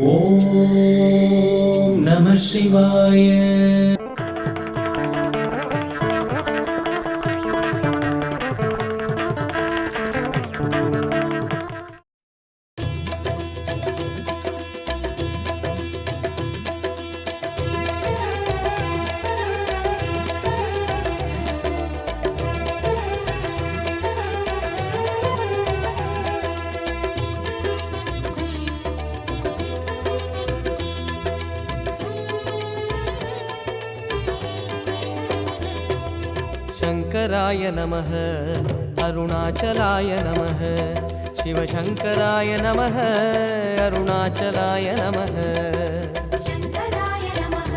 ஓம் நம சிவாய. शंकराय नमः, अरुणाचलाय नमः, शिवशंकराय नमः, अरुणाचलाय नमः. शंकराय नमः,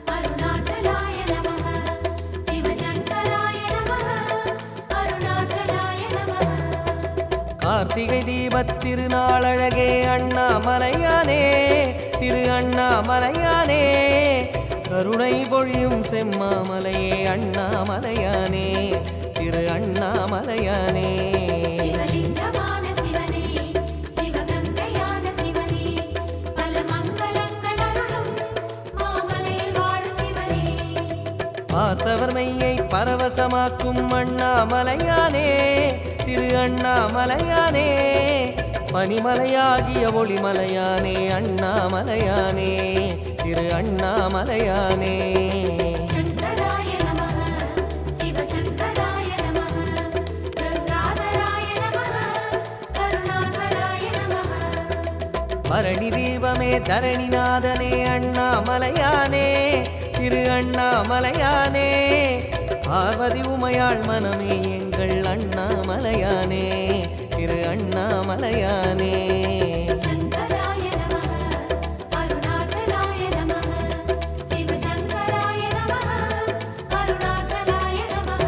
अरुणाचलाय नमः, शिवशंकराय नमः, अरुणाचलाय नमः. कार्तिகை தீபத் திருநாளழகே அண்ணாமலையானே, திரு அண்ணாமலையானே, கருணை பொழியும் செம்மாமலையே அண்ணாமலையானே, திரு அண்ணாமலையானே. சிவலிங்கமான சிவனே, சிவகங்கையான சிவனே, பல மங்களங்கள் அருளும் மாமலையில் வாழும் சிவனே. பார்த்தவர் மெய்யை பரவசமாக்கும் அண்ணாமலையானே, திரு அண்ணாமலையானே, பனிமலையாகிய ஒளிமலையானே அண்ணாமலையானே, திரு அண்ணாமலையானே. शंकराय नमः, शिवशंकराय नमः, गंगाधराय नमः, करुणाकराय नमः. பரணி தீபமே தரணிநாதனே அண்ணாமலையானே, திரு அண்ணாமலையானே, பார்வதி உமையாள் மனமே எங்கள் அண்ணாமலையானே, திரு அண்ணாமலையானே. शंकराय नमः, अरुणाचलाय नमः, शिवशंकराय नमः, अरुणाचलाय नमः.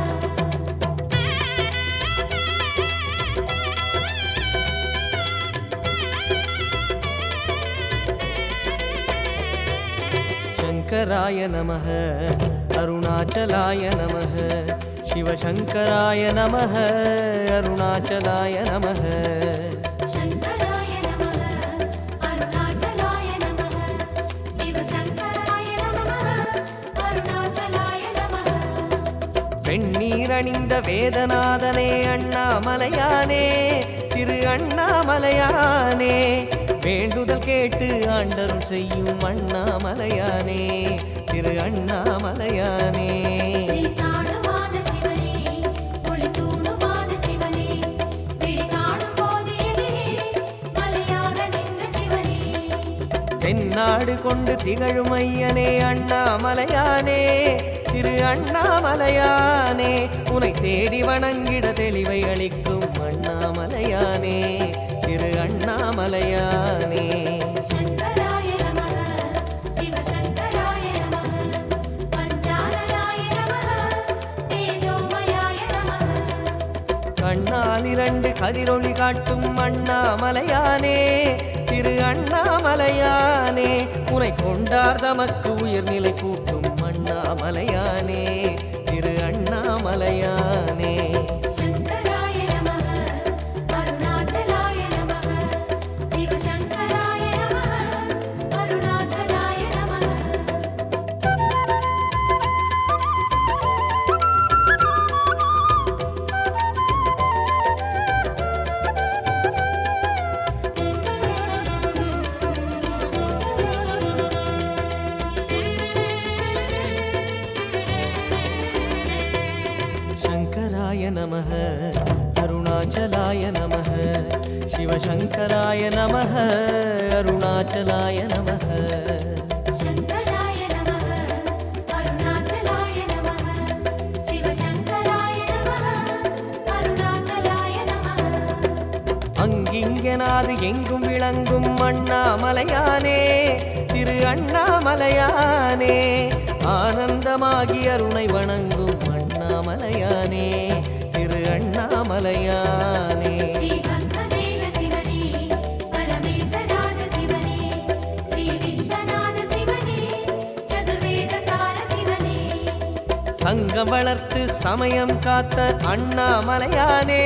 शंकराय नमः, अरुणाचलाय नमः, शिवशंकराय नमः, अरुणाचलाय नमः. शंकराय नमः, अरुणाचलाय नमः, शिवशंकराय नमः, अरुणाचलाय नमः. வெண்ணீரணிந்த வேதநாதனே அண்ணாமலையானே, திரு அண்ணாமலையானே, வேண்டுதல் கேட்டு ஆண்டருள் செய்யும் அண்ணாமலையானே, திரு அண்ணாமலையானே. ஸ்ரீஸ்தானுமான சிவனே, ஒளித்தூணுமான சிவனே, விழி காணும் போது எதிரே மலையாக நின்ற சிவனே. தென்னாடு கொண்டு திகழும் ஐயனே அண்ணாமலையானே, திரு அண்ணாமலையானே, உனை தேடி வணங்கிட தெளிவை அளிக்கும் அண்ணாமலையானே, திரு அண்ணாமலையானே. शंकराय नमः, शिवशंकराय नमः, पंचाननाय नमः, तेजोमयाय नमः. கண்ணால் இரண்டு கதிரொளி காட்டும் அண்ணாமலையானே, திரு அண்ணாமலையானே, உனை கொண்டார் தமக்கு உயர்நிலை கூட்டும் அண்ணாமலையானே, திரு அண்ணாமலையானே. शंकराय नमः, अरुणाचलाय नमः, शिवशंकराय नमः, अरुणाचलाय नमः. शंकराय नमः, अरुणाचलाय नमः, शिवशंकराय नमः, अरुणाचलाय नमः. शंकराय नमः, अरुणाचलाय नमः, शिवशंकराय नमः, अरुणाचलाय नमः. அங்கிங்கனாது எங்கும் விளங்கும் அண்ணாமலையானே, திரு அண்ணாமலையானே, ஆனந்தமாகி அருணை வணங்கும் அண்ணாமலையானே, திரு அண்ணாமலையானே. श्री भस्मदेव शिवने, परमेशराज शिवने, श्री विश्वनाथ शिवने, चतुर्वेद सार शिवने. சங்க சங்கம் வளர்த்து சமயம் காத்த அண்ணாமலையானே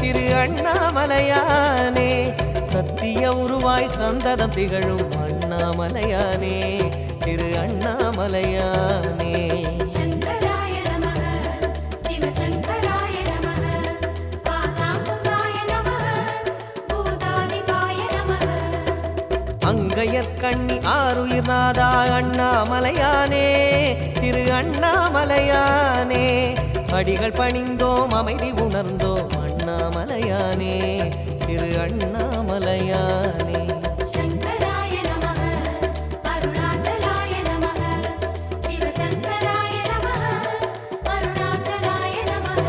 திரு அண்ணாமலையானே சத்திய உருவாய் சந்ததம் திகழும் அண்ணாமலையானே திரு அண்ணாமலையானே சங்கராய நமः சிவசங்கராய நமः ஆசாங்குசாய நமः பூதாதிபாய நமः அங்கையற்கண்ணி ஆருயிர் நாதா அண்ணாமலையானே திரு அண்ணாமலையானே அடிகள் பணிந்தோம் அமைதி உணர்ந்தோம் அண்ணாமலையானே திரு அண்ணாமலையானே சங்கராய நமः அருணாச்சலாய நமः சிவசங்கராய நமः அருணாச்சலாய நமः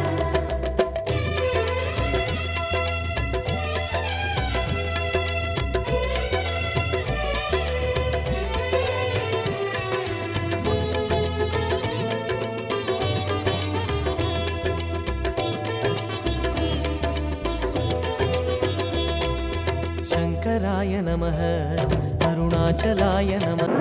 சங்கராய நமः அருணாச்சலாய நமः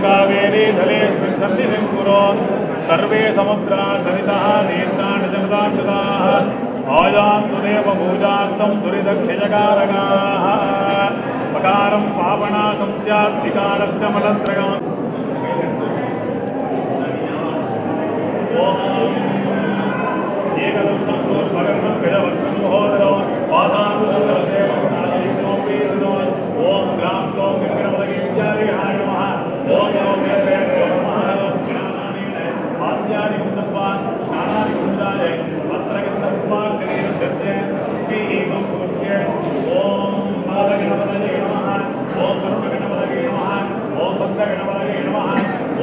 कावेरी धलेस्मिन् सन्निधिं कुर्वन् सर्वे समुद्रा सरितः तीर्थानि जगदामृताः आयान्तु देवपूजार्थं दुरिदक्षिजकारकाः पकारं पावनासं स्यात् विकारस्य मलत्रयम् एकदन्तं सूर्पकर्णं गजवक्त्रं महोदरो वासानुदेवं ॐ ग्रां ग्लों गिरिगणपतये विद्यालयाय नमः ॐ योगेश्वराय नमः आद्यानि कुन्दप्पान् स्नानानि कुन्दाय वस्त्रगन्धप्पान् करीरस्य कीलं कुर्ये ॐ बालगणपतये नमः ॐ दुर्गणपतये नमः ॐ भक्तगणपतये नमः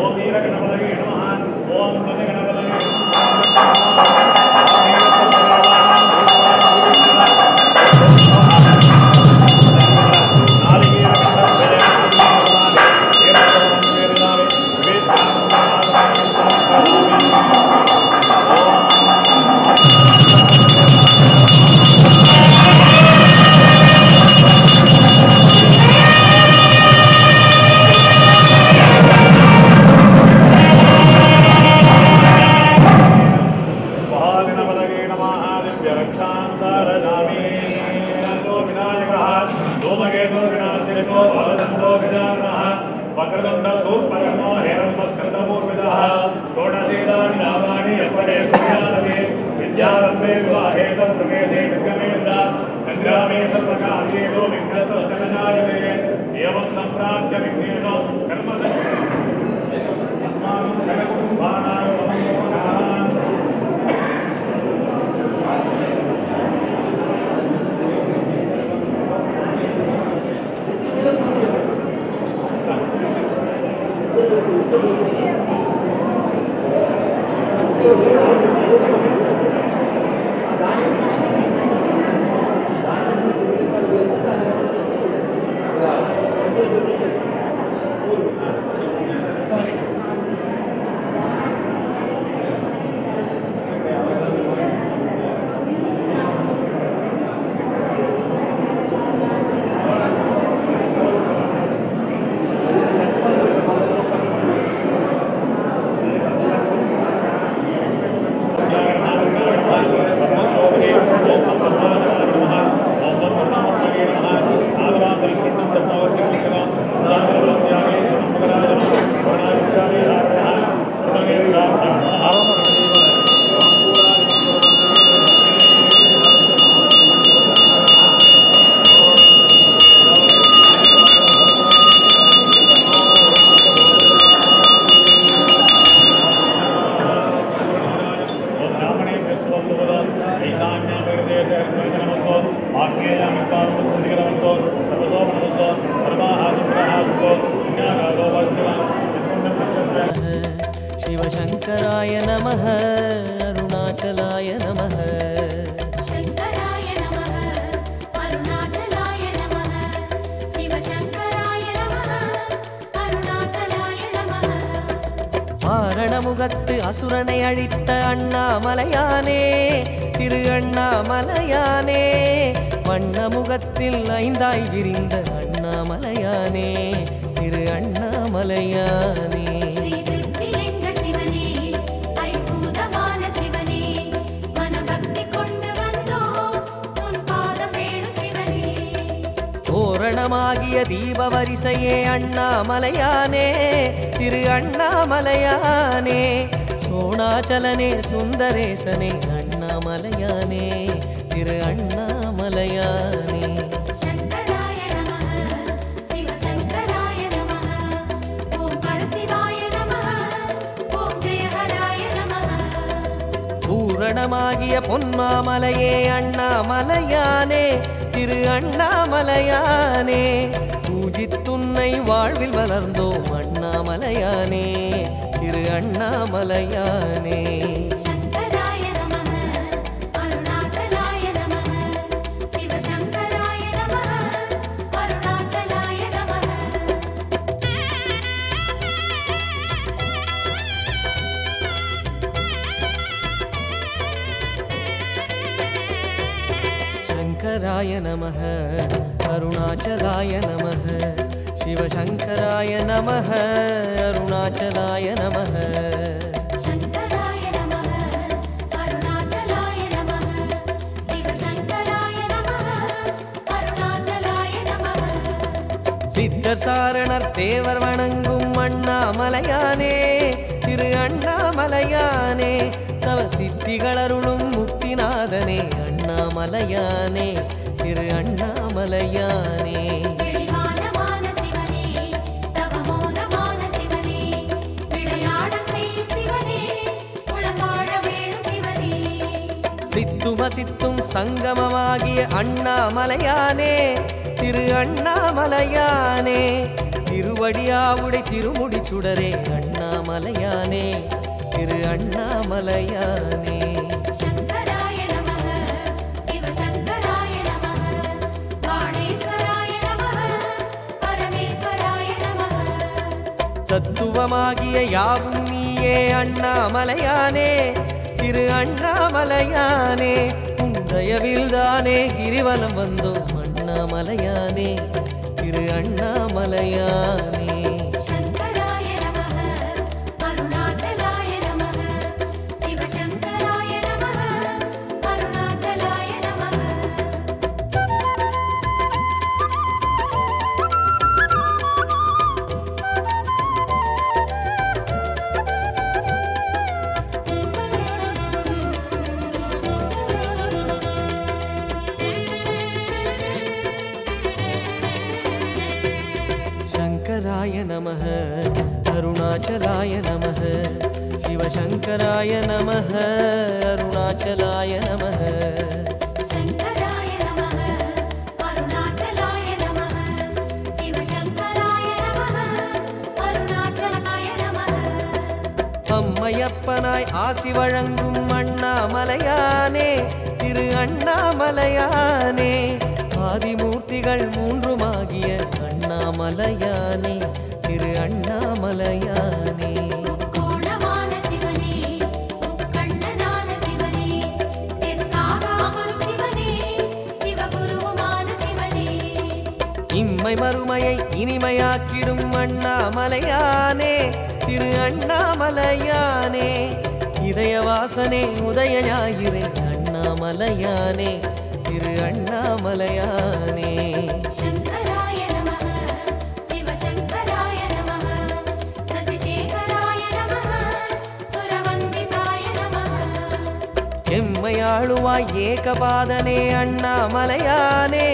ॐ वीरगणपतये नमः ॐ गजगणपतये संग्रामे सर्वकार्ये विघ्नस्य न जायते एवं सम्प्राप्य विघ्नेषु कर्म अस्माकं जगत्कुम्भानां நமः அருணாச்சலாய நமः शङ्कराय नमः अरुणाचलाय नमः शिवशङ्कराय नमः अरुणाचलाय नमः ஆரணமுகத்து அசுரனை அழித்த அண்ணாமலையானே திரு அண்ணாமலையானே வண்ணமுகத்தில் ஐந்தாய் விரிந்த அண்ணாமலையானே திரு அண்ணாமலையானே श्रीविद्विलिङ्ग शिवने ऐभूतमान शिवने मनभक्ति கொண்டு வந்தோம் உன் பாதம் வேணும் சிவனே தோரணமாகிய தீப வரிசையே அண்ணாமலையானே திரு அண்ணாமலையானே சோணாச்சலனே சுந்தரேசனே அண்ணாமலையானே திரு அண்ணாமலையானே शङ्कराय नमः शिवशङ्कराय नमः ॐ परशिवाय नमः ॐ जयहराय नमः பூரணமாகிய பொன்மாமலையே அண்ணாமலையானே திரு அண்ணாமலையானே பூஜித்துன்னை வாழ்வில் வளர்ந்தோம் அண்ணாமலையானே திரு அண்ணாமலையானே शङ्कराय नमः अरुणाचलाय नमः शिवशङ्कराय नमः अरुणाचलाय नमः शङ्कराय नमः अरुणाचलाय नमः शिवशङ्कराय नमः अरुणाचलाय नमः शङ्कराय नमः अरुणाचलाय नमः शिवशङ्कराय नमः अरुणाचलाय नमः சித்தர் சாரணர் தேவர் வணங்கும் அண்ணாமலையானே திரு அண்ணாமலையானே தவ சித்திகள் அருளும் முக்திநாதனே அண்ணாமலையானே திரு அண்ணாமலையானே வெளிவானமான சிவனே தவமோனமான சிவனே விளையாடல் செய்யும் சிவனே உளவாழ வேணும் சிவனே சித்தும சித்தும் சங்கமமாகிய அண்ணாமலையானே திரு அண்ணாமலையானே திருவடியாவுடை திருமுடி சுடரே அண்ணாமலையானே திரு அண்ணாமலையானே शङ्कराय नमः शिवशङ्कराय नमः बाणेश्वराय नमः परमेश्वराय नमः தத்துவமாகிய யாவும் நீயே அண்ணாமலையானே திரு அண்ணாமலையானே தயவில்தானே கிரிவலம் வந்தோம் அண்ணாமலையானே திரு அண்ணாமலையானே शङ्कराय नमः अरुणाचलाय नमः शिवशङ्कराय नमः अरुणाचलाय नमः शङ्कराय नमः अरुणाचलाय नमः शिवशङ्कराय नमः अरुणाचलाय नमः शङ्कराय नमः अरुणाचलाय नमः शिवशङ्कराय नमः अरुणाचलाय नमः அம்மையப்பனாய் ஆசி வழங்கும் அண்ணாமலையானே திரு அண்ணாமலையானே ஆதிமூர்த்திகள் மூன்றுமாகிய அண்ணாமலையானே திரு அண்ணாமலையானே கோணமான சிவனே முக்கண்ணனான சிவனே தெற்காக அமரும் சிவனே சிவகுருவுமான சிவனே இம்மை மறுமையை இனிமையாக்கிடும் அண்ணாமலையானே திரு அண்ணாமலையானே இதயவாசனே உதய ஞாயிறே அண்ணாமலையானே திரு அண்ணாமலையானே शङ्कराय नमः शिवशङ्कराय नमः शशिशेखराय नमः सुरवन्दिताय नमः எம்மையாளுவாய் ஏகபாதனே அண்ணாமலையானே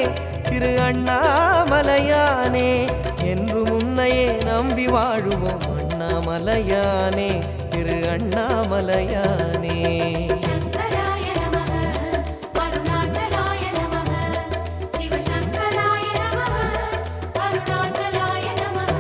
திரு அண்ணாமலையானே என்று முன்னையே நம்பி வாழுவோம் அண்ணாமலையானே திரு அண்ணாமலையானே शङ्कराय नमः अरुणाचलाय नमः शिवशङ्कराय नमः अरुणाचलाय नमः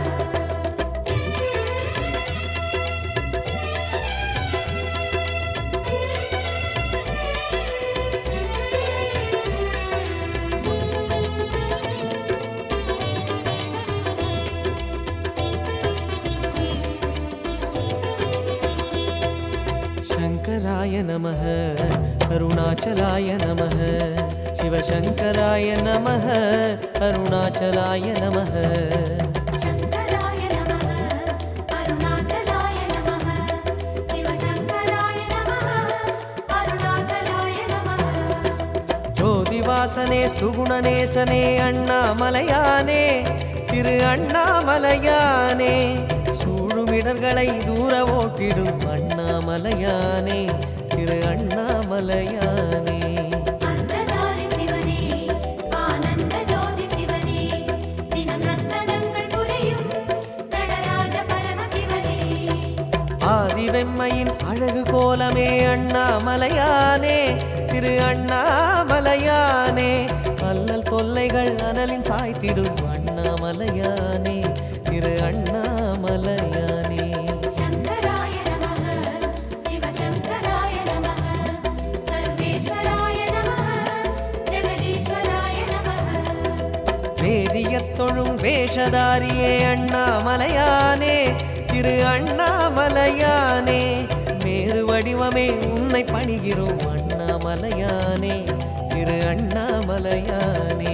சர்வேஸ்வராய நமः அருணாச்சலாய நமः சிவசங்கராய நமः அருணாச்சலாய நமः சங்கராய நமः அருணாச்சலாய நமः சிவசங்கராய நமः அருணாச்சலாய நமः ஜோதிவாசனே சுகுணநேசனே அண்ணாமலையானே திரு அண்ணாமலையானே சூழுமிடர்களை தூர ஓட்டிடும் அண்ணாமலையானே திரு அண்ணாமலையானே அர்த்தநாரி சிவனே ஆனந்த ஜோதி சிவனே தினம் ரத்தனங்கள் புரியும் நடராஜ பரமசிவனே ஆதிவெம்மையின் அழகு கோலமே அண்ணாமலையானே திரு அண்ணாமலையானே அல்லல் தொல்லைகள் அனலின் சாய்த்திடும் அண்ணாமலையானே திரு அண்ணாமலையானே சங்கராய நமः சிவசங்கராய நமः சர்வேஸ்வராய நமः ஜெகதீஸ்வராய நமः வேதியத் தொழும் வேஷதாரியே அண்ணாமலையானே திரு அண்ணாமலையானே மேரு வடிவமே உன்னை பணிகிறோம் அண்ணாமலையானே திரு அண்ணாமலையானே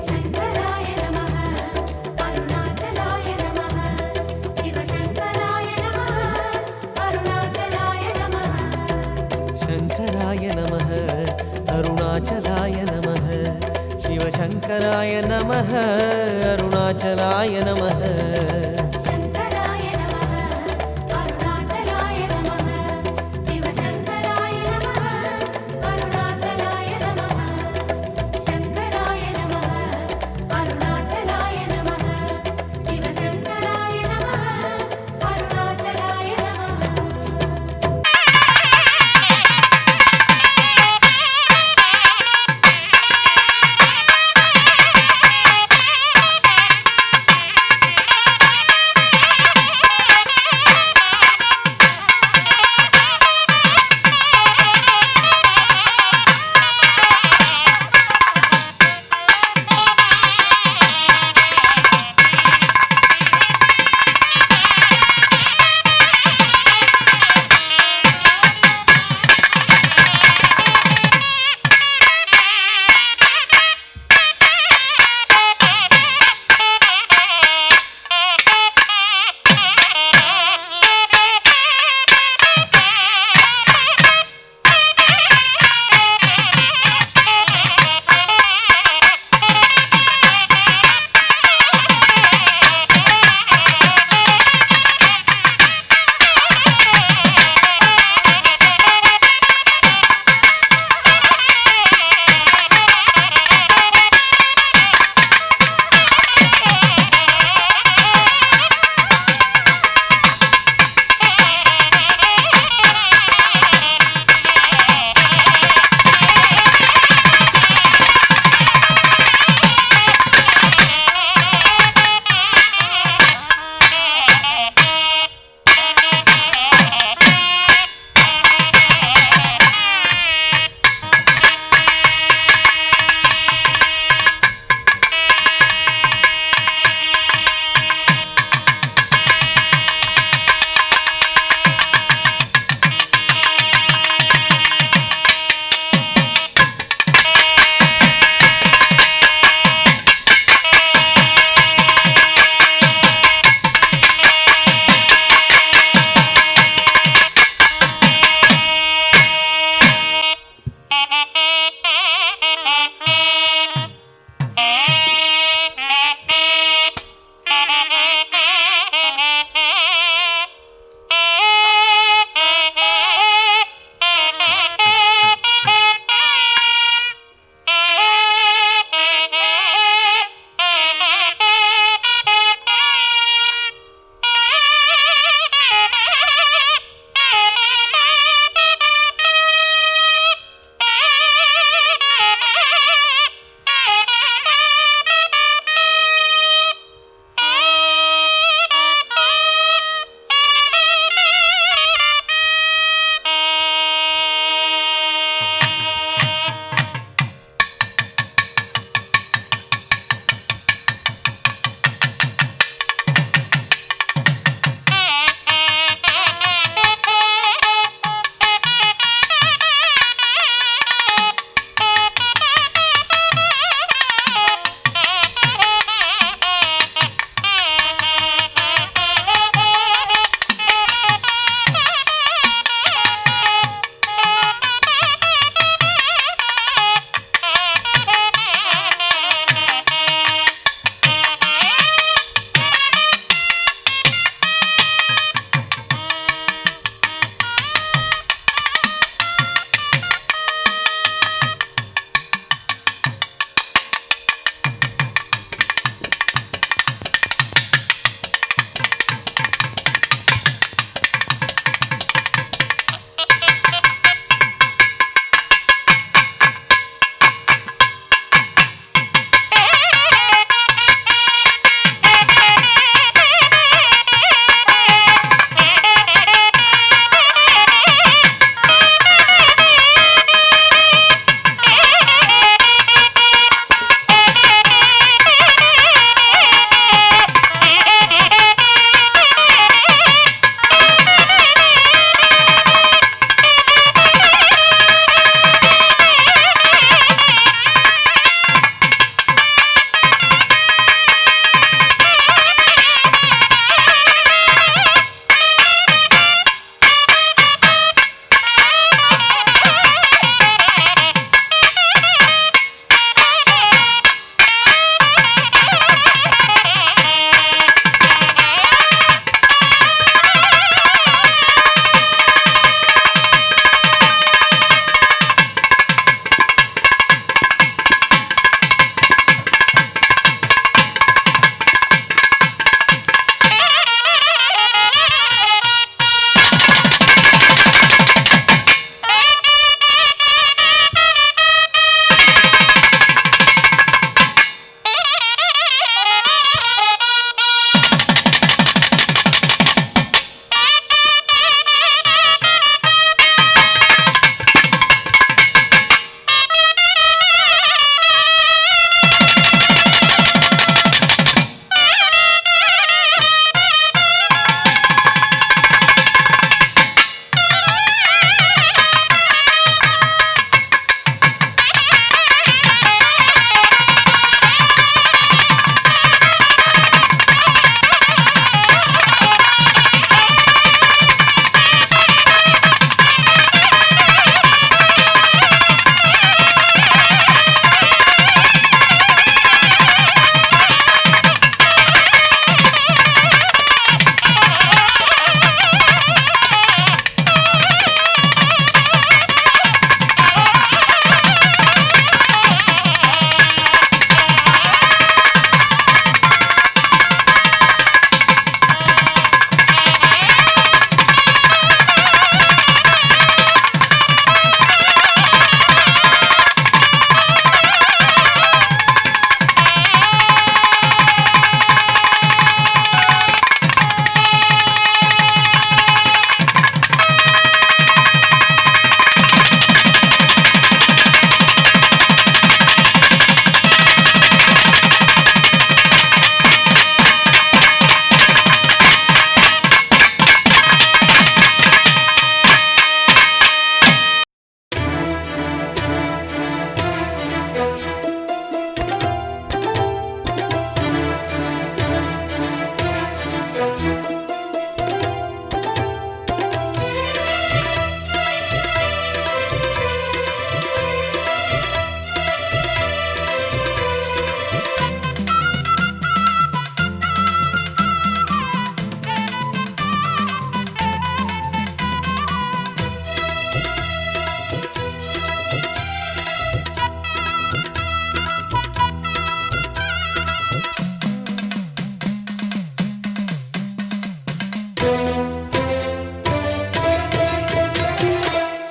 சங்கராய நமः அருணாச்சலாய நமः சிவசங்கராய நமः அருணாச்சலாய நமः சங்கராய நமः அருணாச்சலாய நமः சிவசங்கராய நமः அருணாச்சலாய நமः சங்கராய நமः அருணாச்சலாய நமः சிவசங்கராய நமः அருணாச்சலாய நமः சங்கராய நமः அருணாச்சலாய நமः சிவசங்கராய நமः அருணாச்சலாய நமः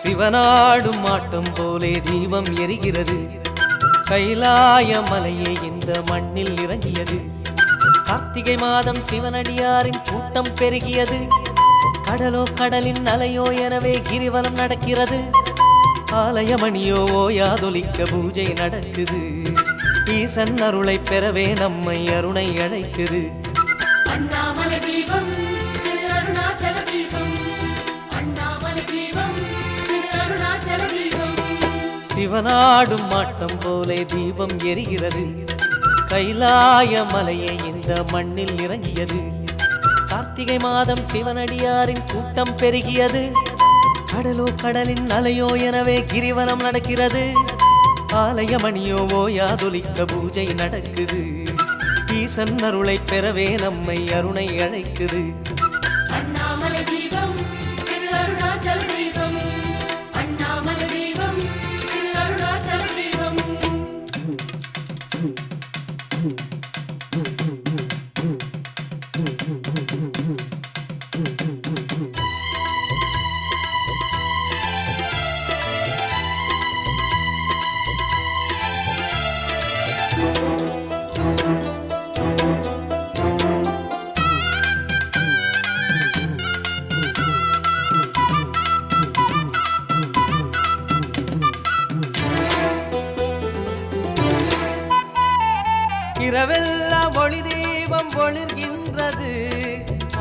சிவனாடும் ஆட்டம் போலே தீபம் எரிகிறது. கைலாய மலையே இந்த மண்ணில் இறங்கியது. கார்த்திகை மாதம் சிவனடியாரின் கூட்டம் பெருகியது. கடலோ கடலின் அலையோ எனவே கிரிவலம் நடக்கிறது. ஆலயமணியோ ஓயாதொலிக்க பூஜை நடக்குது. ஈசன் அருளை பெறவே நம்மை அருணை அழைக்குது. அண்ணாமலை தீபம் திரு அருணாச்சல தீபம், அண்ணாமலை தீபம் திரு அருணாச்சல தீபம். சிவனாடும் ஆட்டம் போலே தீபம் எரிகிறது. கைலாய மலையே இந்த மண்ணில் இறங்கியது. கார்த்திகை மாதம் சிவனடியாரின் கூட்டம் பெருகியது. கடலோ கடலின் அலையோ எனவே கிரிவலம் நடக்கிறது. ஆலயமணியோ ஓயாதொலிக்க பூஜை நடக்குது. ஈசன் அருளை பெறவே நம்மை அருணை அழைக்குது. அண்ணாமலை தீபம் திரு அருணாச்சல தீபம், அண்ணாமலை தீபம் திரு அருணாச்சல தீபம். இரவெல்லாம் ஒளி தீபம் ஒளிர்கின்றது.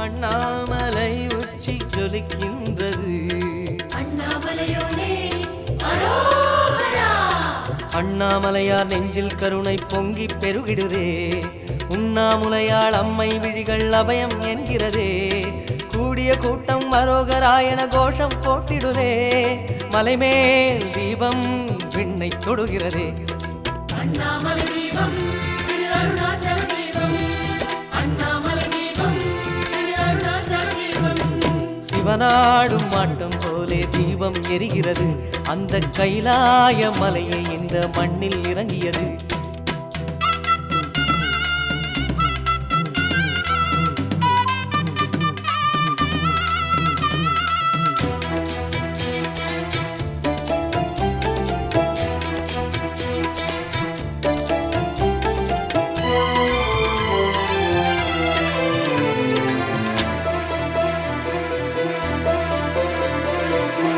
அண்ணாமலை உச்சி ஜொலிக்கின்றது. அண்ணாமலையோனே அரோகரா. அண்ணாமலையார் நெஞ்சில் கருணை பொங்கி பெருகிடுதே. உண்ணாமுலையாள் அம்மை விழிகள் அபயம் என்கிறதே. கூடிய கூட்டம் அரோகராயண கோஷம் போட்டிடுதே. மலைமேல் தீபம் விண்ணை தொடுகிறதே. அண்ணாமலை தீபம் திரு அருணாச்சல தீபம், அண்ணாமலை தீபம் திரு அருணாச்சல தீபம். சிவனாடும் ஆட்டம் போலே தீபம் எரிகிறது. அந்த கைலாய மலையை இந்த மண்ணில் இறங்கியது.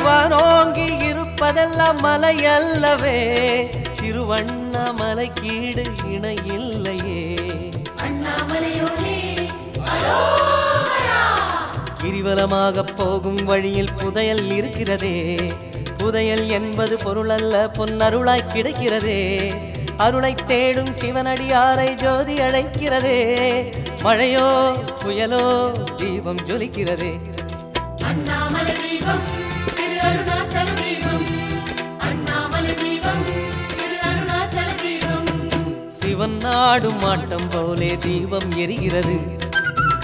வானோங்கி இருப்பதெல்லாம் மலை அல்லவே. திருவண்ணாமலை கீடு இணை இல்லையே. அண்ணாமலையோனே அரோகரா. கிரிவலமாக போகும் வழியில் புதையல் இருக்கிறதே. புதையல் என்பது பொருளல்ல, பொன்னருளாய் கிடைக்கிறதே. அருளை தேடும் சிவனடியாரை ஜோதி அழைக்கிறதே. மழையோ புயலோ தீபம் ஜொலிக்கிறதே. அண்ணாமலை தீபம் திரு அருணாச்சல தீபம், அண்ணாமலை தீபம் திரு அருணாச்சல தீபம். சிவன் நாடும் ஆட்டம் போலே தீபம் எரிகிறது.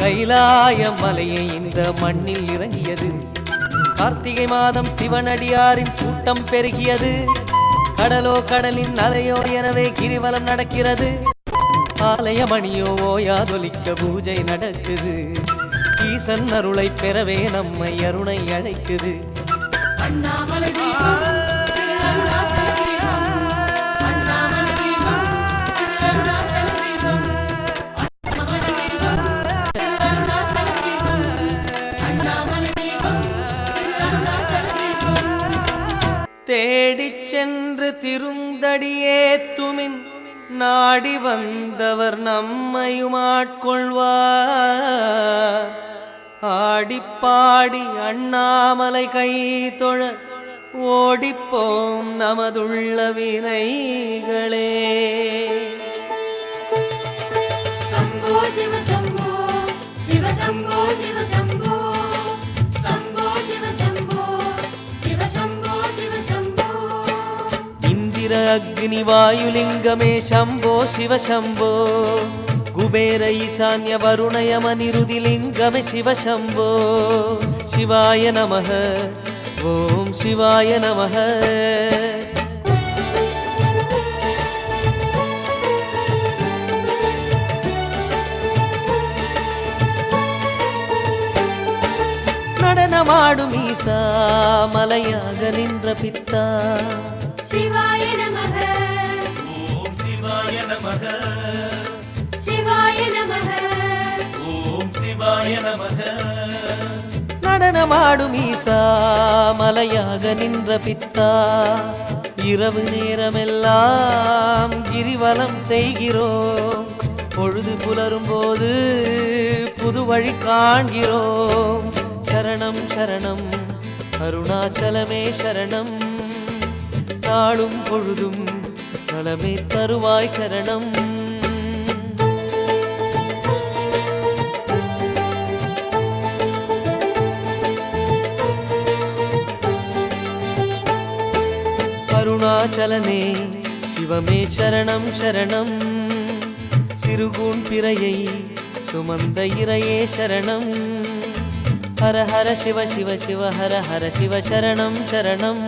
கைலாய மலையை இந்த மண்ணில் இறங்கியது. கார்த்திகை மாதம் சிவனடியாரின் கூட்டம் பெருகியது. கடலோ கடலின் அலையோ எனவே கிரிவலம் நடக்கிறது. ஆலயமணியோ ஓயாதொலிக்க பூஜை நடக்குது. ஈசன் அருளை பெறவே நம்மை அருணை அழைக்குது. அண்ணாமலை தீபம் திரு அருணாச்சல தீபம், அண்ணாமலை தீபம் திரு அருணாச்சல தீபம், அண்ணாமலை தீபம் திரு அருணாச்சல தீபம், அண்ணாமலை தீபம் திரு அருணாச்சல தீபம். தேடிச் சென்று திருந்தடியே துமின் நாடி வந்தவர் நம்மையும் ஆட்கொள்வார். ஆடிப்பாடி அண்ணாமலை கை தொழ ஓடிப்போம் நமதுள்ள வினைகளே. சம்போ சிவ சம்போ சிவ சம்போ சிவ சம்போ, சம்போ சிவ சம்போ சிவ சம்போ சிவ சம்போ. இந்திர அக்னி வாயுலிங்கமே சம்போ சிவ சம்போ. குபேர ஈசான்ய வருணயம நிருதிலிங்கமே சிவ சம்போ. சிவாய நமः, ஓம் சிவாய நமः. நடனமாடும் ஈசா மலையாக நின்ற பித்தா சிவாய நமக ஓம் சிவாய நமக சிவாய நமக ஓம் சிவாய நமக நடனமாடும் ஈசா மலையாக நின்ற பித்தா இரவு நேரமெல்லாம் கிரிவலம் செய்கிறோம் பொழுது புலரும் போது புது வழி காண்கிறோம் சரணம் சரணம் அருணாச்சலமே சரணம் நாளும் பொழுதும் நலமே தருவாய் சரணம் அருணாச்சலனே சிவமே சரணம் சரணம் சிறுகூன் பிறையை சுமந்த இறையே சரணம் ஹர ஹர சிவ சிவ சிவ ஹர ஹர சிவ சரணம் சரணம்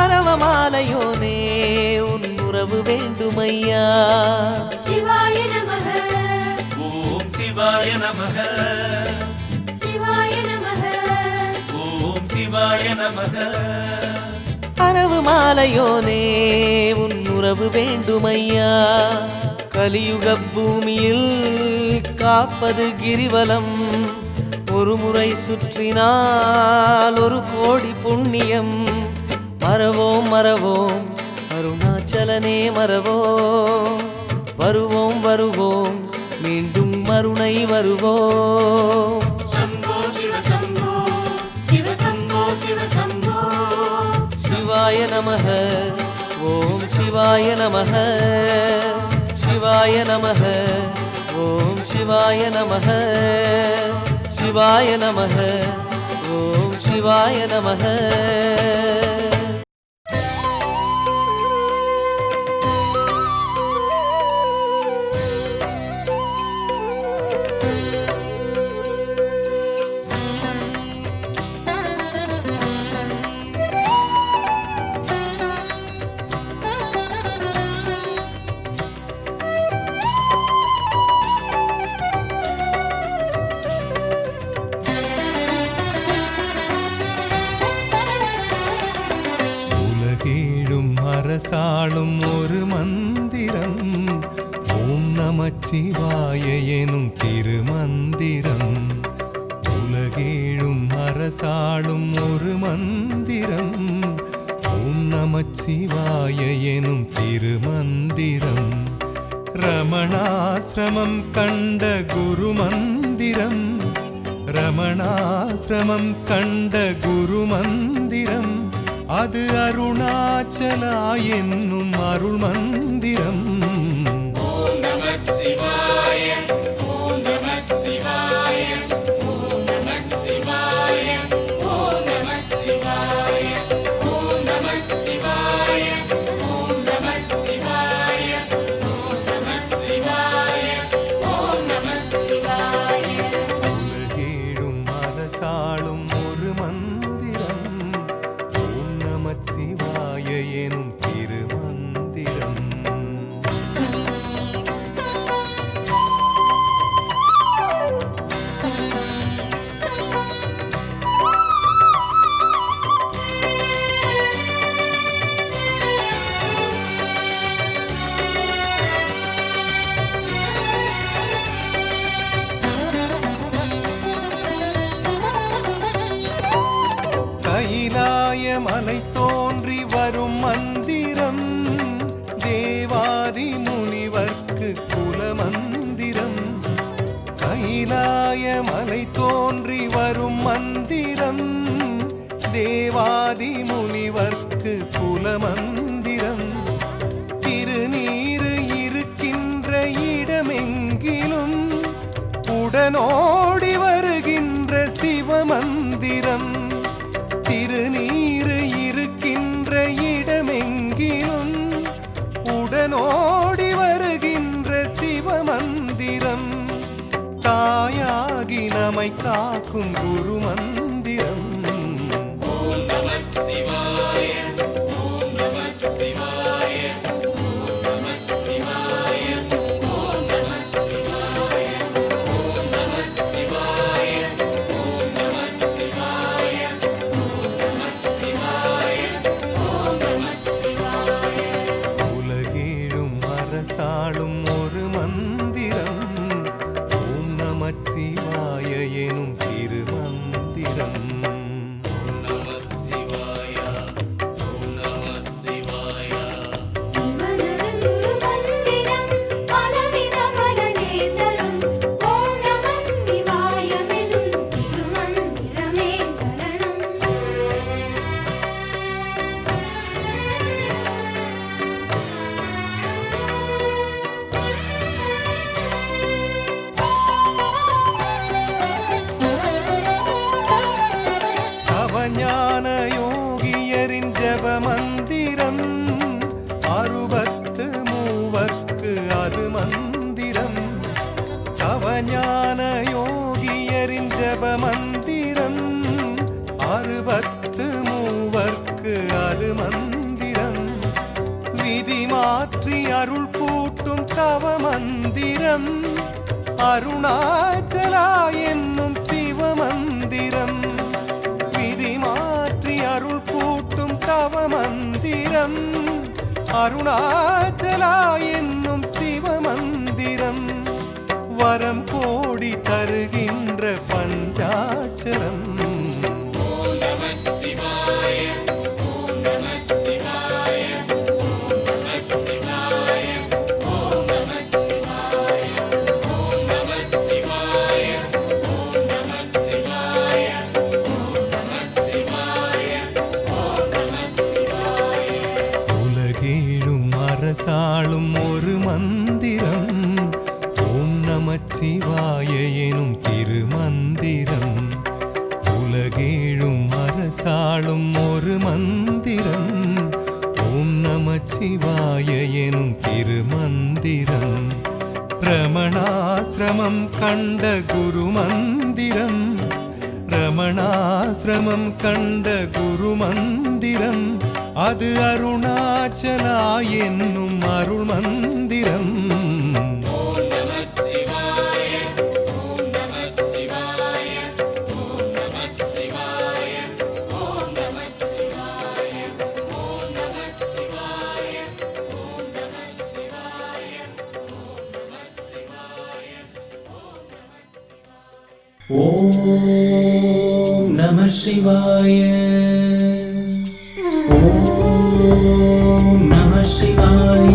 அரவமாலையோனே உன் உறவு வேண்டுமையா சிவாய நமக ஓம் சிவாய நமக சிவாய நமக ஓம் சிவாய நமக அரவு மாலையோனே உன் உறவு வேண்டுமையா கலியுக பூமியில் காப்பது கிரிவலம் ஒரு முறை சுற்றினால் ஒரு கோடி புண்ணியம் மறவோம் மறவோம் அருணாச்சலனே மறவோம் வருவோம் வருவோம் மீண்டும் மறுணை வருவோம் சம்போ சிவ சம்போ சிவ சம்போ சிவ சம்போ சிவாய நமக ஓம் சிவாய நமக சிவாய நமக ஓம் சிவாய நமக சிவாய நமக ஓம் சிவாய நமக அரசாளும் ஒரு மந்திரம் ஓம் நமச்சிவாய எனும் திருமந்திரம் உலகேழும் அரசாளும் ஒரு மந்திரம் ஓம் நமச்சிவாய எனும் திருமந்திரம் ரமணாசிரமம் கண்ட குரு மந்திரம் ரமணாசிரமம் கண்ட குரு மந்திரம் அது அருணாச்சலா என்னும் அருள் மந்திரம் ஓம் நமः சிவாய ஓம் நமः சிவாய ஓம் நமः சிவாய ஓம் நமः சிவாய ஓம் நமः சிவாய ஓம் நமः சிவாய ஓம் நமः சிவாய ஓம் நமः சிவாய உலகேழும் அரசாளும் ஒரு மந்திரம் ஓம் நமச்சிவாய எனும் திருமந்திரம் கைலாய மலை தோன்றி வரும் மந்திரம் தேவாதி முனிவர்க்கு குல மந்திரம் கைலாய மலை தோன்றி வரும் மந்திரம் தேவாதி முனிவர்க்கு குல மந்திரம் திருநீரு இருக்கின்ற இடமெங்கிலும் உடனோடி வருகின்ற சிவமந்திரம் திருநீரு இருக்கின்ற இடமெங்கிலும் உடனோடி வருகின்ற சிவமந்திரம் தாயாகி நம்மை காக்கும் குரு மந்திரம் ஓம் நமः சிவாய ஓம் நமः சிவாய ஓம் நமः சிவாய அரசாளும் ஒரு மந்திரம் ஓம் நமச்சிவாய எனும் திருமந்திரம். ஞான யோகியரின் ஜப மந்திரம் 63 அது மந்திரம். தவஞான யோகியரின் ஜப மந்திரம் 63 அது மந்திரம். விதி மாற்றி அருள் கூட்டும் தவ மந்திரம் அருணாச்சலா என்னும் சிவ மந்திரம். மாற்றி அருள் கூட்டும் தவ மந்திரம் அருணாச்சலா என்னும் சிவ மந்திரம். வரம் கோடி தருகின்ற பஞ்சாட்சரம். அரசாளும் ஒரு மந்திரம் ஓம் நமச்சிவாய எனும் திருமந்திரம். உலகேழும் அரசாளும் ஒரு மந்திரம் ஓம் நமச்சிவாய எனும் திருமந்திரம். ரமணாசிரமம் கண்ட குரு மந்திரம் ரமணாசிரமம் கண்ட குரு மந்திரம் அது அருணாச்சலா என்னும் அருள் மந்திரம். ஓம் நம சிவாய. ஓம் நம சிவாய.